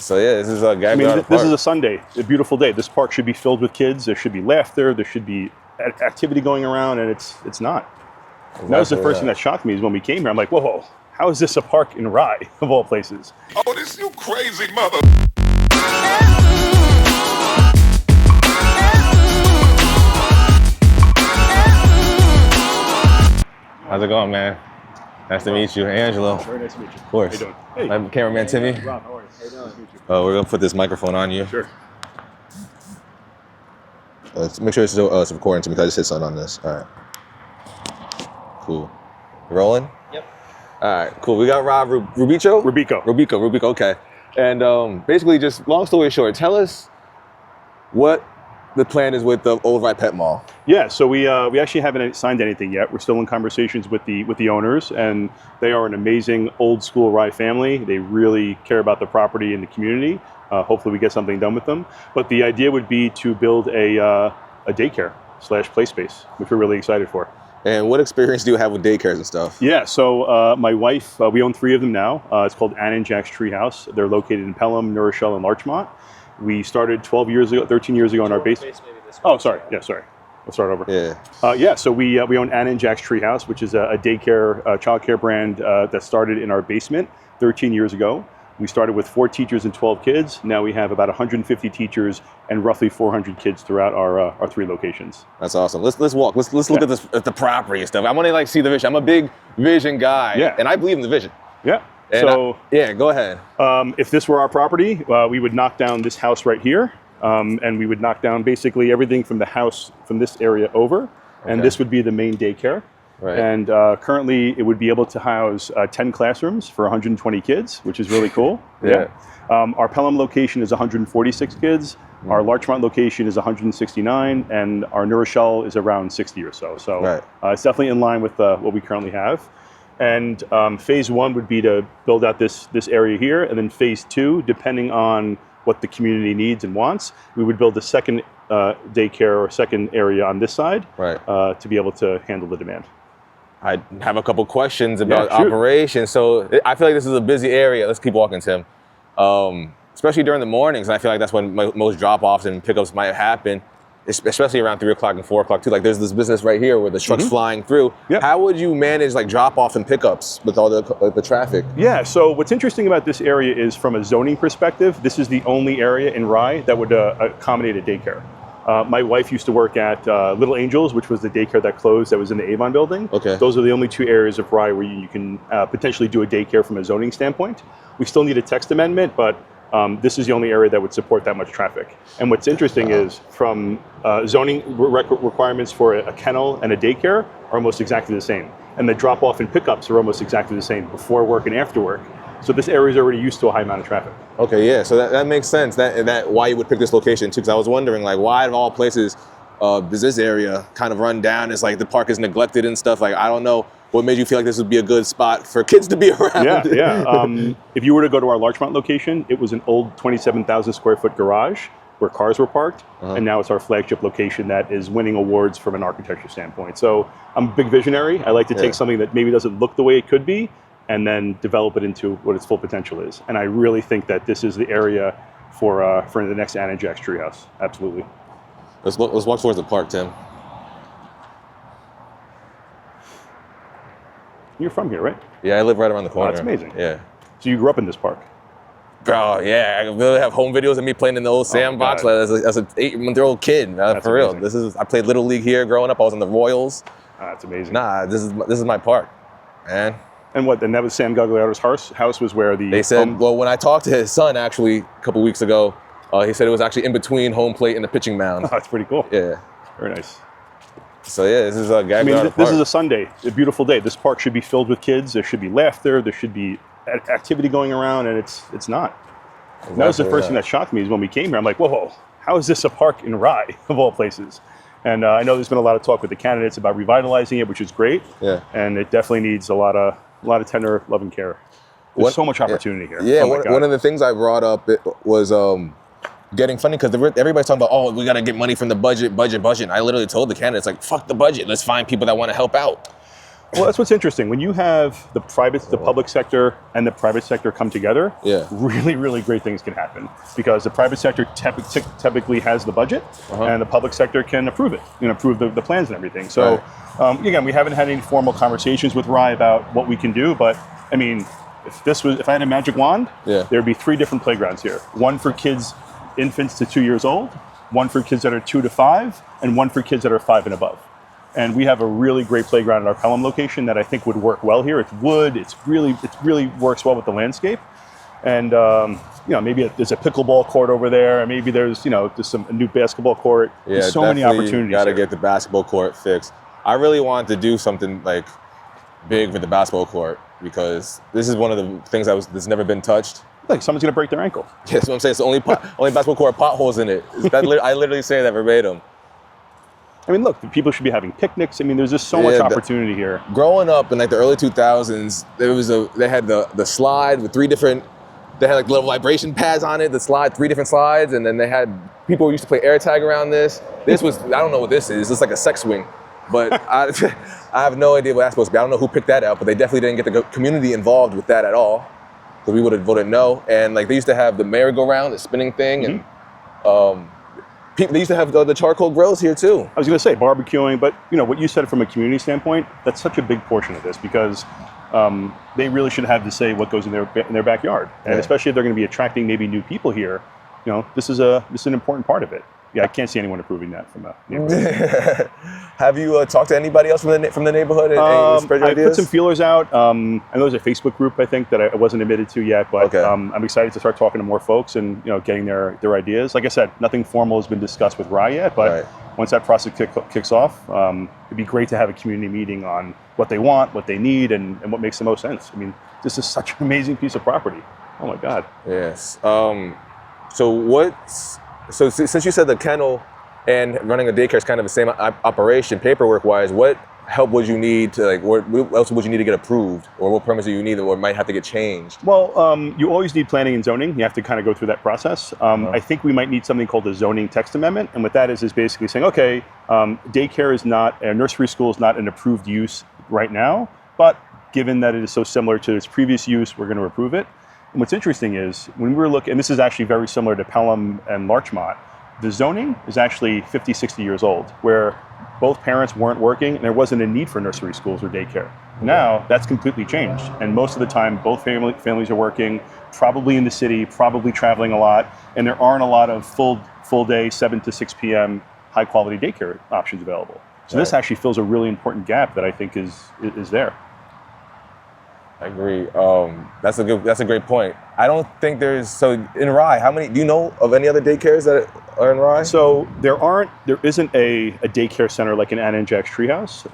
So yeah, this is Gagliardo Park. This is a Sunday, a beautiful day. This park should be filled with kids. There should be laughter. There should be activity going around, and it's not. Exactly. That was the first thing that shocked me is when we came here. I'm like, whoa, how is this a park in Rye, of all places? Oh, this you crazy mother. How's it going, man? Nice to meet you, Angelo. Very nice to meet you. Of course. How you doing? Hey. I'm cameraman Timmy. Rob, how are you? How you doing? Nice to meet you. We're gonna put this microphone on you. Sure. Make sure it's recording to me because I just hit something on this. All right. Cool. Rolling? Yep. All right, cool. We got Rob Rubicco? Rubicco, okay. And basically, just long story short, tell us what the plan is with the Old Rye Pet Mall. Yeah, so we actually haven't signed anything yet. We're still in conversations with the owners, and they are an amazing old school Rye family. They really care about the property and the community. Hopefully we get something done with them. But the idea would be to build a daycare / play space, which we're really excited for. And what experience do you have with daycares and stuff? Yeah, so my wife, we own 3 of them now. It's called Ann and Jack's Treehouse. They're located in Pelham, Rochelle, and Larchmont. We started 13 years ago in our basement. Oh, sorry. Yeah, sorry. We'll start over. Yeah. So we own Ann and Jack's Treehouse, which is a daycare, childcare brand that started in our basement 13 years ago. We started with 4 teachers and 12 kids. Now we have about 150 teachers and roughly 400 kids throughout our 3 locations. That's awesome. Let's walk. Let's look at the property and stuff. I want to see the vision. I'm a big vision guy. Yeah. And I believe in the vision. Yeah. And so go ahead. If this were our property, we would knock down this house right here, and we would knock down basically everything from the house from this area over, and this would be the main daycare. Right. And currently, it would be able to house 10 classrooms for 120 kids, which is really cool. Yeah. Our Pelham location is 146 kids. Our Larchmont location is 169, and our New Rochelle is around 60 or so. So it's definitely in line with what we currently have. And phase 1 would be to build out this area here, and then phase 2, depending on what the community needs and wants, we would build a second daycare or second area on this side to be able to handle the demand. I have a couple questions about operations. So I feel like this is a busy area. Let's keep walking, Tim. Especially during the mornings, and I feel like that's when most drop-offs and pickups might happen, especially around 3 o'clock and 4 o'clock too. Like there's this business right here where the truck's flying through. How would you manage drop-off and pickups with all the traffic? Yeah, so what's interesting about this area is from a zoning perspective, this is the only area in Rye that would accommodate a daycare. My wife used to work at Little Angels, which was the daycare that closed that was in the Avon building. Okay. Those are the only 2 areas of Rye where you can potentially do a daycare from a zoning standpoint. We still need a text amendment, but this is the only area that would support that much traffic. And what's interesting is from zoning requirements for a kennel and a daycare are almost exactly the same. And the drop-off and pickups are almost exactly the same before work and after work. So this area is already used to a high amount of traffic. Okay, yeah, so that makes sense. That why you would pick this location too, because I was wondering why of all places does this area kind of run down? It's like the park is neglected and stuff. I don't know what made you feel like this would be a good spot for kids to be around. Yeah. If you were to go to our Larchmont location, it was an old 27,000 square foot garage where cars were parked, and now it's our flagship location that is winning awards from an architecture standpoint. So I'm a big visionary. I like to take something that maybe doesn't look the way it could be and then develop it into what its full potential is. And I really think that this is the area for the next Ann and Jack's Treehouse. Absolutely. Let's walk towards the park, Tim. You're from here, right? Yeah, I live right around the corner. Oh, that's amazing. Yeah. So you grew up in this park? Bro, yeah, I really have home videos of me playing in the old sandbox as an 8-month-old kid. For real, amazing. I played Little League here growing up. I was in the Royals. That's amazing. Nah, this is my park, man. And that was Sam Gagliardo's house was where the... They said, well, when I talked to his son actually a couple weeks ago, he said it was actually in between home plate and the pitching mound. Oh, that's pretty cool. Yeah. Very nice. So yeah, this is Gagliardo Park. This is a Sunday, a beautiful day. This park should be filled with kids. There should be laughter. There should be activity going around, and it's not. Exactly. That was the first thing that shocked me is when we came here. I'm like, whoa, how is this a park in Rye, of all places? And I know there's been a lot of talk with the candidates about revitalizing it, which is great. Yeah. And it definitely needs a lot of tender love and care. There's so much opportunity here. Yeah, one of the things I brought up was getting funding, because everybody's talking about, oh, we got to get money from the budget. And I literally told the candidates, fuck the budget. Let's find people that want to help out. Well, that's what's interesting. When you have the public sector and the private sector come together, really, really great things can happen. Because the private sector typically has the budget, and the public sector can approve it, approve the plans and everything. So, again, we haven't had any formal conversations with Rye about what we can do, but I mean, if I had a magic wand, there'd be 3 different playgrounds here. One for kids, infants to 2 years old, one for kids that are 2 to 5, and one for kids that are 5 and above. And we have a really great playground at our Pelham location that I think would work well here. It's wood. It really works well with the landscape. And maybe there's a pickleball court over there. And maybe there's a new basketball court. Yeah, there's so many opportunities. Got to get the basketball court fixed. I really wanted to do something like big with the basketball court because this is one of the things that's never been touched. Like someone's gonna break their ankle. Yeah, that's what I'm saying. It's the only basketball court potholes in it. I literally say that verbatim. I mean, look, people should be having picnics. I mean, there's just so much opportunity here. Growing up in like the early 2000s, they had the slide with 3 different. They had like little vibration pads on it. The slide, 3 different slides, and then they had people who used to play air tag around this. This was I don't know what this is. It's like a sex swing, but I have no idea what that's supposed to be. I don't know who picked that out, but they definitely didn't get the community involved with that at all. So we would have voted no. And like they used to have the merry-go-round, the spinning thing, and they used to have the charcoal grills here too. I was going to say barbecuing, but what you said from a community standpoint, that's such a big portion of this because they really should have to say what goes in their backyard, and especially if they're going to be attracting maybe new people here. This is an important part of it. Yeah, I can't see anyone approving that from a neighborhood. Have you talked to anybody else from the neighborhood and spread your ideas? I put some feelers out. I know there's a Facebook group, I think, that I wasn't admitted to yet, but I'm excited to start talking to more folks and getting their ideas. Like I said, nothing formal has been discussed with Rye yet, but once that process kicks off, it'd be great to have a community meeting on what they want, what they need, and what makes the most sense. I mean, this is such an amazing piece of property. Oh my God. Yes. So since you said the kennel and running a daycare is kind of the same operation, paperwork-wise, what help would you need to what else would you need to get approved, or what permits do you need, or might have to get changed? Well, you always need planning and zoning. You have to kind of go through that process. I think we might need something called a zoning text amendment, and what that is basically saying, okay, daycare is not, nursery school is not an approved use right now, but given that it is so similar to its previous use, we're going to approve it. And what's interesting is when we were looking, and this is actually very similar to Pelham and Larchmont, the zoning is actually 50, 60 years old, where both parents weren't working and there wasn't a need for nursery schools or daycare. Now that's completely changed. And most of the time, both families are working, probably in the city, probably traveling a lot, and there aren't a lot of full day, 7 to 6 p.m. high quality daycare options available. So this actually fills a really important gap that I think is there. I agree. That's a great point. I don't think so in Rye, do you know of any other daycares that are in Rye? So there isn't a daycare center like an Anna and Jack's Treehouse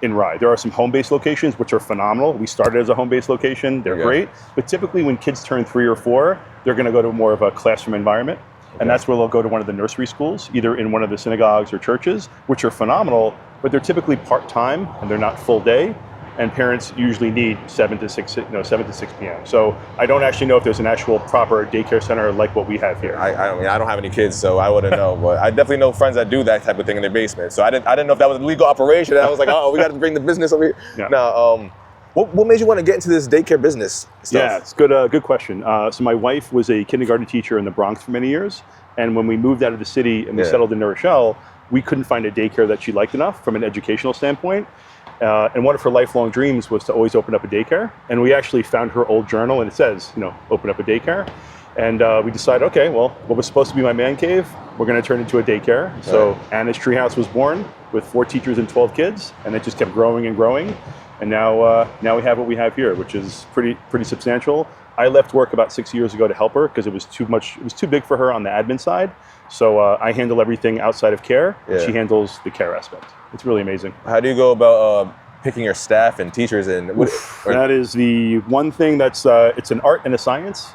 in Rye. There are some home-based locations which are phenomenal. We started as a home-based location. They're great. But typically when kids turn 3 or 4, they're going to go to more of a classroom environment. And that's where they'll go to one of the nursery schools, either in one of the synagogues or churches, which are phenomenal, but they're typically part-time and they're not full day. And parents usually need 7 to 6 p.m. So I don't actually know if there's an actual proper daycare center like what we have here. I don't have any kids, so I wouldn't know. But I definitely know friends that do that type of thing in their basement. So I didn't know if that was a legal operation. And I was like, oh, we got to bring the business over here. Yeah. Now, what made you want to get into this daycare business stuff? Yeah, it's good question. So my wife was a kindergarten teacher in the Bronx for many years. And when we moved out of the city and we settled in New Rochelle, we couldn't find a daycare that she liked enough from an educational standpoint. And one of her lifelong dreams was to always open up a daycare. And we actually found her old journal and it says, open up a daycare. And we decided, okay, well, what was supposed to be my man cave, we're going to turn into a daycare. Right. So Anna's Treehouse was born with 4 teachers and 12 kids. And it just kept growing and growing. And now we have what we have here, which is pretty substantial. I left work about 6 years ago to help her because it was too big for her on the admin side. So I handle everything outside of care. Yeah. She handles the care aspect. It's really amazing. How do you go about picking your staff and teachers? That is the one thing that's, it's an art and a science.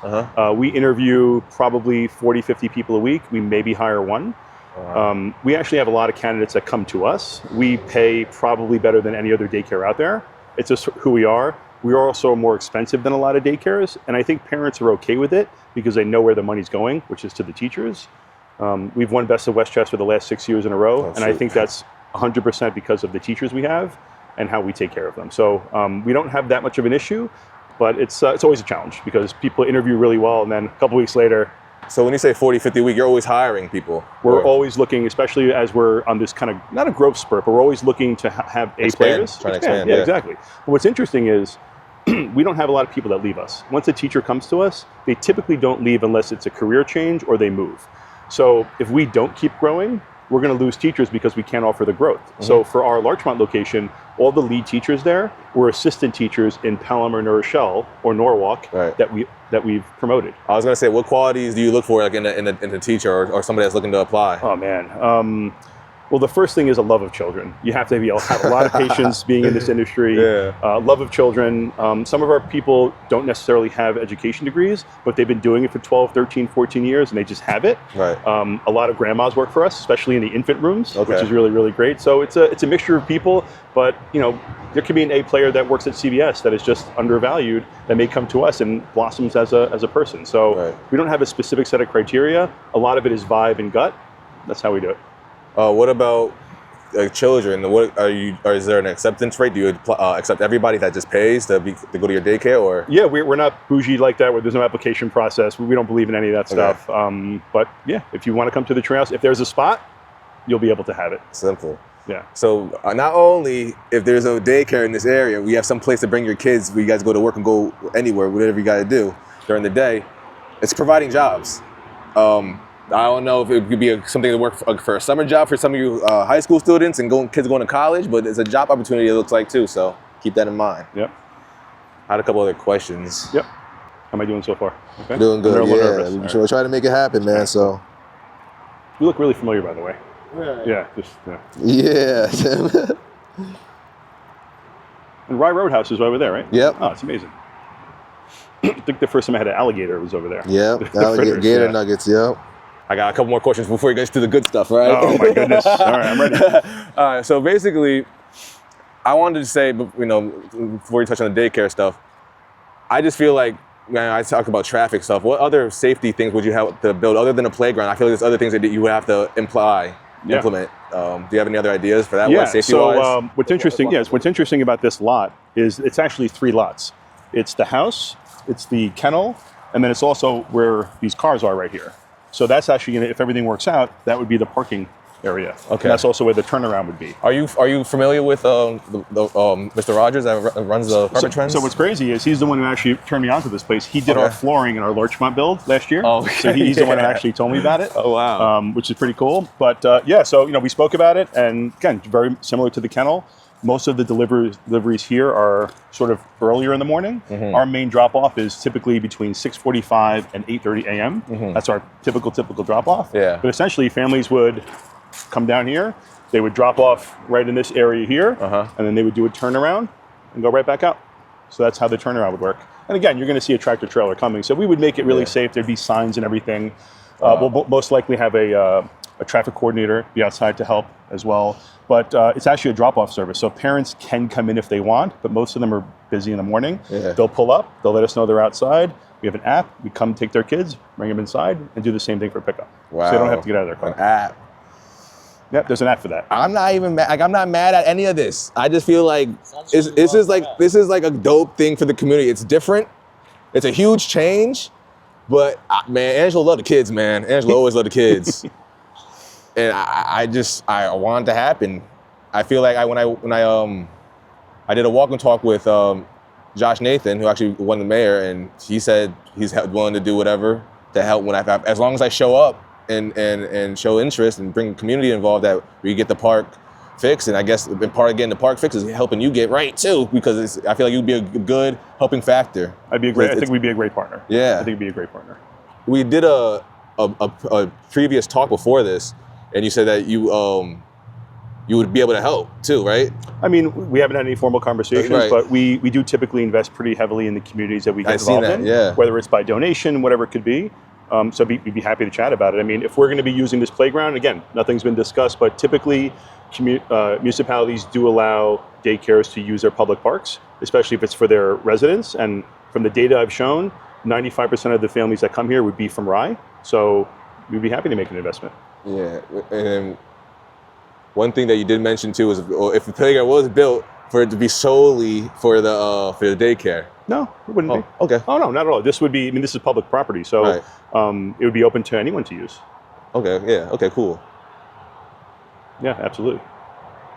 We interview probably 40, 50 people a week. We maybe hire one. Wow. We actually have a lot of candidates that come to us. We pay probably better than any other daycare out there. It's just who we are. We are also more expensive than a lot of daycares. And I think parents are okay with it because they know where the money's going, which is to the teachers. We've won Best of Westchester the last 6 years in a row. And I think that's 100% because of the teachers we have. and how we take care of them. So we don't have that much of an issue, but it's always a challenge because people interview really well, and then a couple weeks later. So when you say 40, 50 a week, you're always hiring people? We're always looking, especially as we're on this kind of, not a growth spurt, but we're always looking to have players. Trying to expand. Yeah, exactly. But what's interesting is we don't have a lot of people that leave us. Once a teacher comes to us, they typically don't leave unless it's a career change or they move. So if we don't keep growing, we're going to lose teachers because we can't offer the growth. So for our Larchmont location, all the lead teachers there were assistant teachers in Pelham or New Rochelle or Norwalk that we've promoted. I was going to say, what qualities do you look for like in a teacher or somebody that's looking to apply? Oh man. Well, the first thing is a love of children. You have to have a lot of patience being in this industry. Love of children. Some of our people don't necessarily have education degrees, but they've been doing it for 12, 13, 14 years, and they just have it. A lot of grandmas work for us, especially in the infant rooms, which is really, really great. So it's a mixture of people, but there could be an A player that works at CVS that is just undervalued that may come to us and blossoms as a person. So we don't have a specific set of criteria. A lot of it is vibe and gut. That's how we do it. What about children? Is there an acceptance rate? Do you accept everybody that just pays to go to your daycare? Or yeah, we're not bougie like that where there's no application process. We don't believe in any of that stuff. But yeah, if you want to come to the treehouse, if there's a spot, you'll be able to have it. Simple. Yeah. So not only if there's a daycare in this area, we have some place to bring your kids where you guys go to work and go anywhere, whatever you got to do during the day. It's providing jobs. I don't know if it could be something to work for a summer job for some of you high school students and kids going to college, but it's a job opportunity, it looks like, too. So keep that in mind. Yep. I had a couple other questions. Yep. How am I doing so far? Okay. Doing good, yeah. We're trying to make it happen, man, so. You look really familiar, by the way. Yeah. And Rye Roadhouse is over there, right? Yep. Oh, it's amazing. I think the first time I had an alligator was over there. Yep, alligator nuggets, yep. I got a couple more questions before you get to the good stuff, right? Oh my goodness. All right, I'm ready. All right, so basically, I wanted to say, before you touch on the daycare stuff, I just feel like, man, I talk about traffic stuff. What other safety things would you have to build other than a playground? I feel like there's other things that you would have to implement. Do you have any other ideas for that one, safety-wise? So what's interesting about this lot is it's actually 3 lots. It's the house, it's the kennel, and then it's also where these cars are right here. So that's actually, if everything works out, that would be the parking area. Okay. And that's also where the turnaround would be. Are you familiar with Mr. Rogers that runs the Carpet Trends? So what's crazy is he's the one who actually turned me onto this place. He did our flooring in our Larchmont build last year. Oh, okay. So he's the one who actually told me about it. Oh, wow. Which is pretty cool. But so we spoke about it, and again, very similar to the kennel. Most of the deliveries here are sort of earlier in the morning. Our main drop-off is typically between 6:45 and 8:30 a.m. That's our typical drop-off. Yeah. But essentially, families would come down here. They would drop off right in this area here, and then they would do a turnaround and go right back out. So that's how the turnaround would work. And again, you're going to see a tractor trailer coming. So we would make it really safe. There'd be signs and everything. We'll most likely have a traffic coordinator be outside to help as well. But it's actually a drop-off service. So parents can come in if they want, but most of them are busy in the morning. They'll pull up. They'll let us know they're outside. We have an app. We come take their kids, bring them inside, and do the same thing for pickup. Wow. So they don't have to get out of their car. An app. Yep, there's an app for that. I'm not even mad. I'm not mad at any of this. I just feel like this is like a dope thing for the community. It's different. It's a huge change, but man, Angela loved the kids, man. Angela always loved the kids. And I want it to happen. I feel like when I did a walk and talk with Josh Nathan, who actually won the mayor, and he said he's willing to do whatever to help as long as I show up and show interest and bring community involved, that we get the park fixed. And I guess part of getting the park fixed is helping you get right too, because I feel like you'd be a good helping factor. I think we'd be a great partner. Yeah, I think we'd be a great partner. We did a previous talk before this, and you said that you would be able to help too, right? I mean, we haven't had any formal conversations, but we do typically invest pretty heavily in the communities that we get involved in, whether it's by donation, whatever it could be. So we'd be happy to chat about it. I mean, if we're going to be using this playground, again, nothing's been discussed, but typically municipalities do allow daycares to use their public parks, especially if it's for their residents. And from the data I've shown, 95% of the families that come here would be from Rye. So we'd be happy to make an investment. Yeah, and one thing that you did mention too is if the playground was built for it to be solely for the daycare? No, it wouldn't be. Okay. Oh no, not at all. This would be. I mean, this is public property, so Right. It would be open to anyone to use. Okay. Yeah. Okay. Cool. Yeah, absolutely.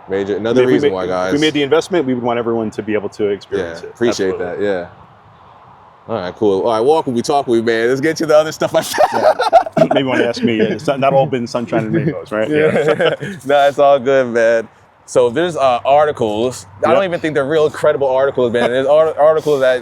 Another reason why, guys. If we made the investment, we would want everyone to be able to experience it. Appreciate Absolutely. that. Yeah. All right, cool. All right, walk with me, talk with me, man. Let's get to the other stuff like that. Yeah. Maybe you want to ask me. It's not all been sunshine and rainbows, right? Yeah. No, it's all good, man. So there's articles. I don't even think they're real credible articles, man. There's articles that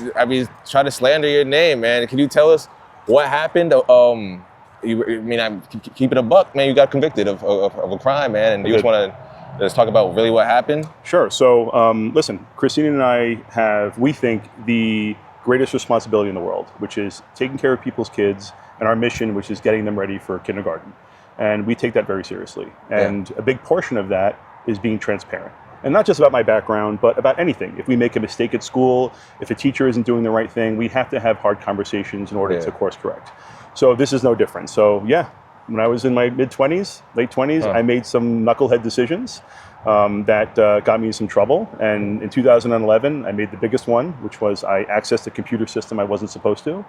try to slander your name, man. Can you tell us what happened? I'm keep it a buck, man. You got convicted of a crime, man, and you just want to. Let's talk about really what happened. Sure. So, listen, Christina and I have, we think, the greatest responsibility in the world, which is taking care of people's kids, and our mission, which is getting them ready for kindergarten. And we take that very seriously. And a big portion of that is being transparent. And not just about my background, but about anything. If we make a mistake at school, if a teacher isn't doing the right thing, we have to have hard conversations in order to course correct. So this is no different. So yeah. When I was in my mid-20s, late 20s, I made some knucklehead decisions that got me in some trouble. And in 2011, I made the biggest one, which was I accessed a computer system I wasn't supposed to.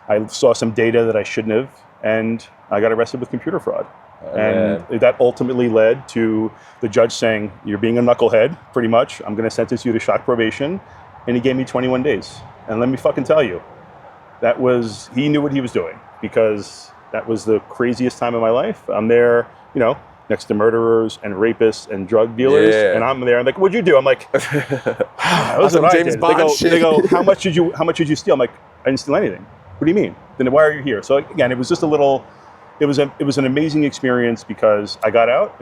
I saw some data that I shouldn't have, and I got arrested with computer fraud. And that ultimately led to the judge saying, you're being a knucklehead, pretty much. I'm going to sentence you to shock probation. And he gave me 21 days. And let me fucking tell you, he knew what he was doing, because that was the craziest time of my life. I'm there, next to murderers and rapists and drug dealers, and I'm there. I'm like, "What'd you do?" I'm like, "That was what I did." They go, "How much did you steal?" I'm like, "I didn't steal anything." What do you mean? Then why are you here? So again, it was just it was an amazing experience, because I got out,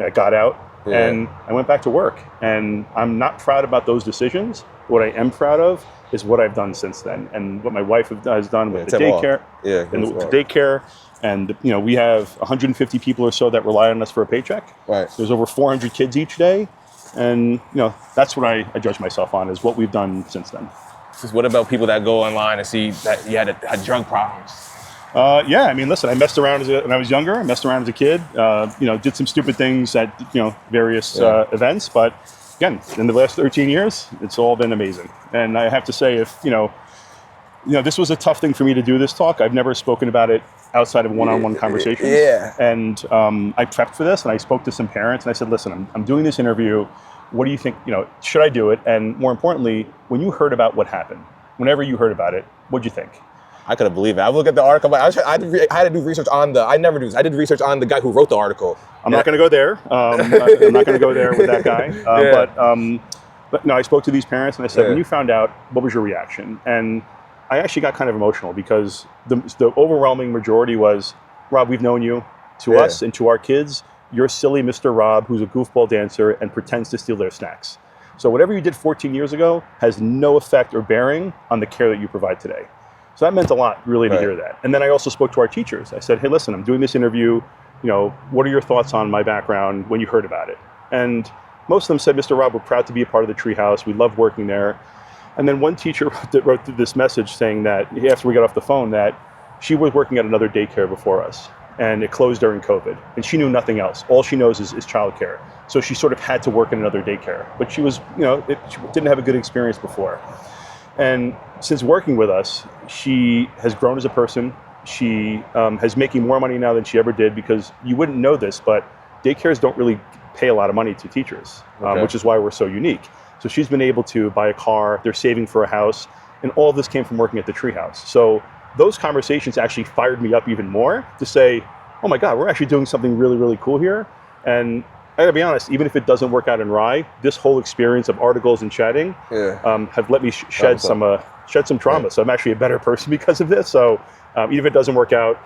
and I went back to work. And I'm not proud about those decisions. What I am proud of is what I've done since then, and what my wife has done with the daycare. The daycare. And we have 150 people or so that rely on us for a paycheck. Right. There's over 400 kids each day, and that's what I judge myself on, is what we've done since then. What about people that go online and see that you had drug problems? Listen, I messed around when I was younger. I messed around as a kid. Did some stupid things at various events. But again, in the last 13 years, it's all been amazing. And I have to say, if this was a tough thing for me to do, this talk. I've never spoken about it outside of one-on-one conversations. And I prepped for this, and I spoke to some parents, and I said, listen, I'm doing this interview. What do you think, should I do it? And more importantly, when you heard about what happened, whenever you heard about it, what'd you think? I couldn't believe it. I looked at the article. I had to do research on I never do this. I did research on the guy who wrote the article. I'm not going to go there. I'm not going to go there with that guy. But no, I spoke to these parents, and I said, when you found out, what was your reaction? And I actually got kind of emotional, because the overwhelming majority was, Rob, we've known you. To us and to our kids, you're silly Mr. Rob, who's a goofball dancer and pretends to steal their snacks. So whatever you did 14 years ago has no effect or bearing on the care that you provide today. So that meant a lot, really, to hear that. And then I also spoke to our teachers. I said, hey, listen, I'm doing this interview. What are your thoughts on my background when you heard about it? And most of them said, Mr. Rob, we're proud to be a part of the Treehouse. We love working there. And then one teacher wrote this message saying that, after we got off the phone, that she was working at another daycare before us, and it closed during COVID. And she knew nothing else. All she knows is childcare. So she sort of had to work in another daycare. But she was, she didn't have a good experience before. And since working with us, she has grown as a person. She has making more money now than she ever did, because you wouldn't know this, but daycares don't really pay a lot of money to teachers, which is why we're so unique. So she's been able to buy a car, they're saving for a house, and all of this came from working at the Treehouse. So those conversations actually fired me up even more to say, oh my God, we're actually doing something really, really cool here. And I gotta be honest, even if it doesn't work out in Rye, this whole experience of articles and chatting have let me shed some trauma. So I'm actually a better person because of this. So even if it doesn't work out,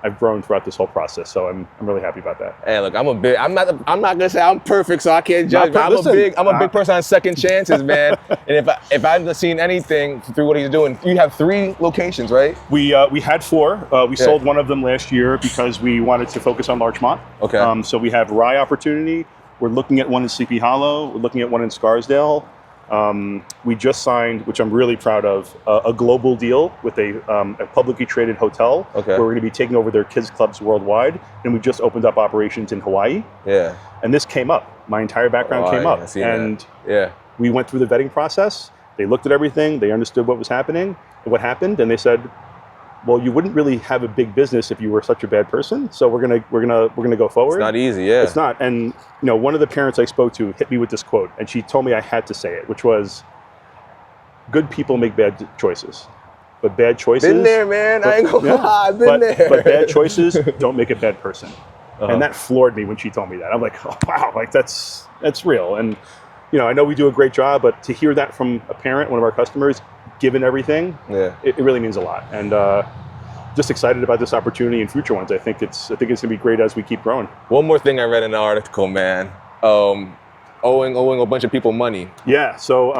I've grown throughout this whole process. So I'm really happy about that. Hey, look, I'm not gonna say I'm perfect, so I can't judge. But I'm a big person on second chances, man. And if I've seen anything through what he's doing, you have 3 locations, right? We had 4. We sold one of them last year because we wanted to focus on Larchmont. Okay. So we have Rye opportunity. We're looking at one in Sleepy Hollow. We're looking at one in Scarsdale. We just signed, which I'm really proud of, a global deal with a publicly traded hotel where we're going to be taking over their kids clubs worldwide. And we just opened up operations in Hawaii. Yeah. And this came up. My entire background came up. And We went through the vetting process. They looked at everything. They understood what was happening, what happened, and they said, well, you wouldn't really have a big business if you were such a bad person. So we're gonna go forward. It's not easy, yeah. It's not. And one of the parents I spoke to hit me with this quote, and she told me I had to say it, which was, "Good people make bad choices, but bad choices." Been there, man. I ain't gonna lie. Been there. But bad choices don't make a bad person. And that floored me when she told me that. I'm like, oh, wow, like that's real. And I know we do a great job, but to hear that from a parent, one of our customers, given everything, it really means a lot. And just excited about this opportunity and future ones. I think it's gonna be great as we keep growing. One more thing I read in the article, man. Owing a bunch of people money. Yeah. So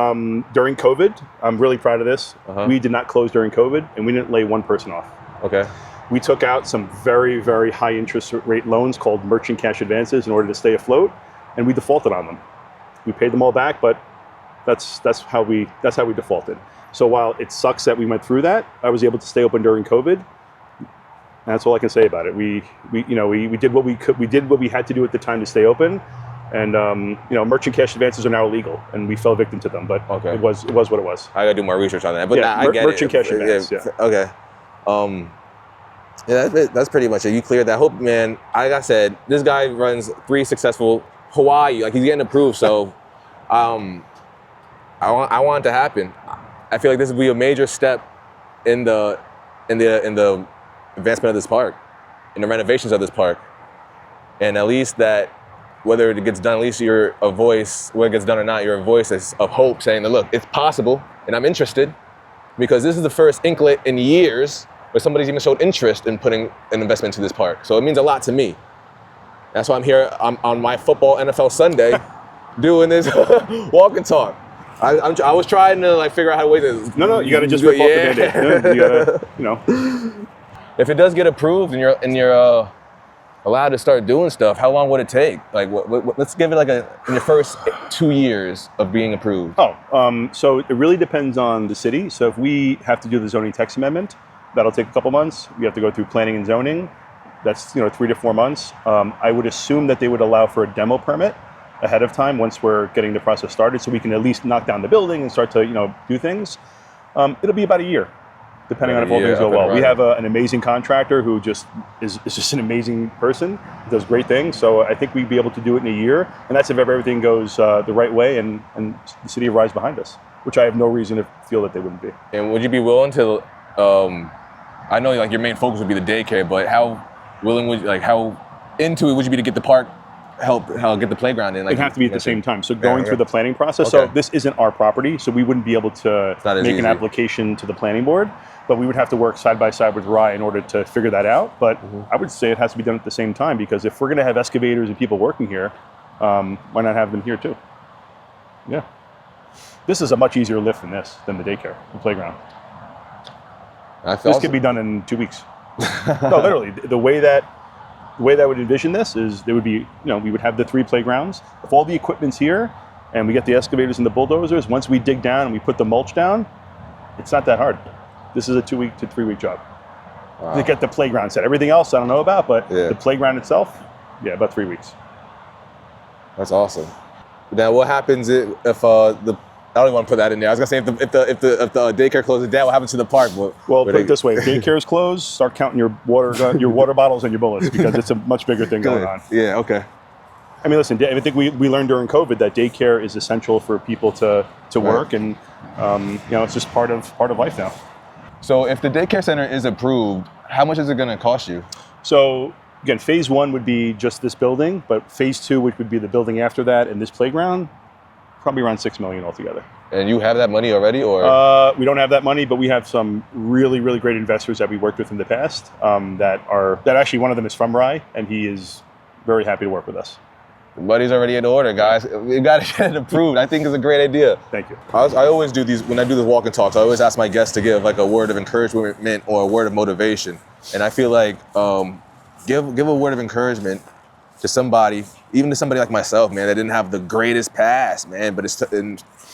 during COVID, I'm really proud of this. We did not close during COVID, and we didn't lay one person off. Okay. We took out some very, very high interest rate loans called merchant cash advances in order to stay afloat, and we defaulted on them. We paid them all back, but that's how we defaulted. So while it sucks that we went through that, I was able to stay open during COVID. That's all I can say about it. We did what we could. We did what we had to do at the time to stay open, and merchant cash advances are now illegal, and we fell victim to them. But it was what it was. I gotta do more research on that. But I get merchant cash advance. Yeah. Okay. That's pretty much it. You cleared that. I hope, man. Like I said, this guy runs 3 successful Hawaii. Like, he's getting approved. So, I want it to happen. I feel like this will be a major step in the advancement of this park, in the renovations of this park, and at least that whether it gets done, at least you're a voice. Whether it gets done or not, you're a voice of hope, saying that look, it's possible, and I'm interested, because this is the first inklet in years where somebody's even showed interest in putting an investment into this park. So it means a lot to me. That's why I'm here on my football NFL Sunday doing this walk and talk. I was trying to figure out how to wait this. No, you got to just rip off the Band-Aid. You got to, If it does get approved and you're allowed to start doing stuff, how long would it take? Like, let's give it in your first 2 years of being approved. So it really depends on the city. So if we have to do the zoning text amendment, that'll take a couple months. We have to go through planning and zoning. That's 3 to 4 months. I would assume that they would allow for a demo permit ahead of time once we're getting the process started, so we can at least knock down the building and start to do things. It'll be about a year, depending on if all things go well. We have an amazing contractor who is just an amazing person, does great things. So I think we'd be able to do it in a year, and that's if everything goes the right way and the city arrives behind us, which I have no reason to feel that they wouldn't be. And would you be willing to? I know your main focus would be the daycare, but how willing how into it would you be to get the park? Help get the playground in? It'd have to be at the same time. So going through the planning process. Okay. So this isn't our property, so we wouldn't be able to make an application to the planning board, but we would have to work side by side with RI in order to figure that out. But I would say it has to be done at the same time, because if we're going to have excavators and people working here, why not have them here too? Yeah. This is a much easier lift than the daycare, the playground. This could be done in 2 weeks. No, literally. The way that I would envision this is there would be, we would have the 3 playgrounds. If all the equipment's here and we get the excavators and the bulldozers, once we dig down and we put the mulch down, it's not that hard. This is a 2 week to 3 week job. Wow. To get the playground set. Everything else I don't know about, but the playground itself, about 3 weeks. That's awesome. Now, what happens if I don't even want to put that in there. I was gonna say if the daycare closes down, what happens to the park? Well, put it this way: if daycare is closed, start counting your water bottles and your bullets, because it's a much bigger thing going on. Yeah. Okay. I mean, listen. I think we learned during COVID that daycare is essential for people to work, and it's just part of life now. So, if the daycare center is approved, how much is it going to cost you? So, again, phase 1 would be just this building, but phase 2, which would be the building after that and this playground, probably around $6 million altogether. And you have that money already, or? We don't have that money, but we have some really, really great investors that we worked with in the past. That actually, one of them is from RI, and he is very happy to work with us. The money's already in order, guys. We got to get it approved. I think it's a great idea. Thank you. I always do these when I do the walk and talks. I always ask my guests to give a word of encouragement or a word of motivation, and I feel like give a word of encouragement to somebody, even to somebody like myself, man, that didn't have the greatest past, man, but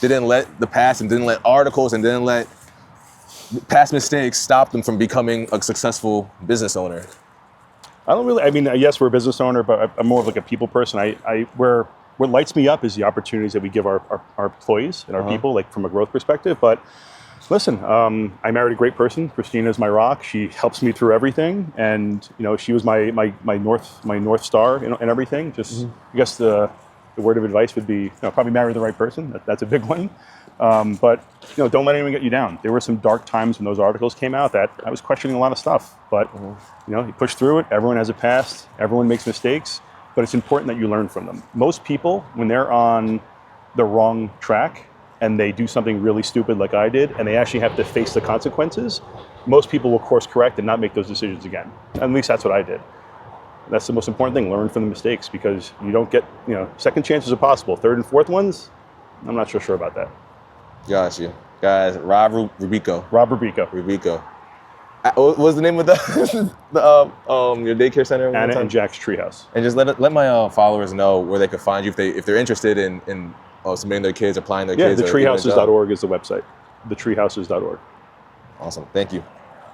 didn't let the past and didn't let articles and didn't let past mistakes stop them from becoming a successful business owner. Yes, we're a business owner, but I'm more of a people person. We're what lights me up is the opportunities that we give our employees and our people, like from a growth perspective. But listen, I married a great person. Christina's my rock. She helps me through everything, and she was my north star in everything. Just I guess the word of advice would be probably marry the right person. That's a big one. But don't let anyone get you down. There were some dark times when those articles came out that I was questioning a lot of stuff. But you push through it. Everyone has a past. Everyone makes mistakes. But it's important that you learn from them. Most people, when they're on the wrong track and they do something really stupid like I did, and they actually have to face the consequences, most people will course correct and not make those decisions again. At least that's what I did. That's the most important thing. Learn from the mistakes, because you don't get, second chances are possible. Third and fourth ones, I'm not so sure about that. Got you. Guys, Rob Rubicco. Rob Rubicco. Rubicco. What was the name of your daycare center? Anna and Jack's Treehouse. And just let my followers know where they can find you if they're interested in submitting their kids, applying their kids. Yeah, thetreehouses.org is the website. Thetreehouses.org. Awesome. Thank you.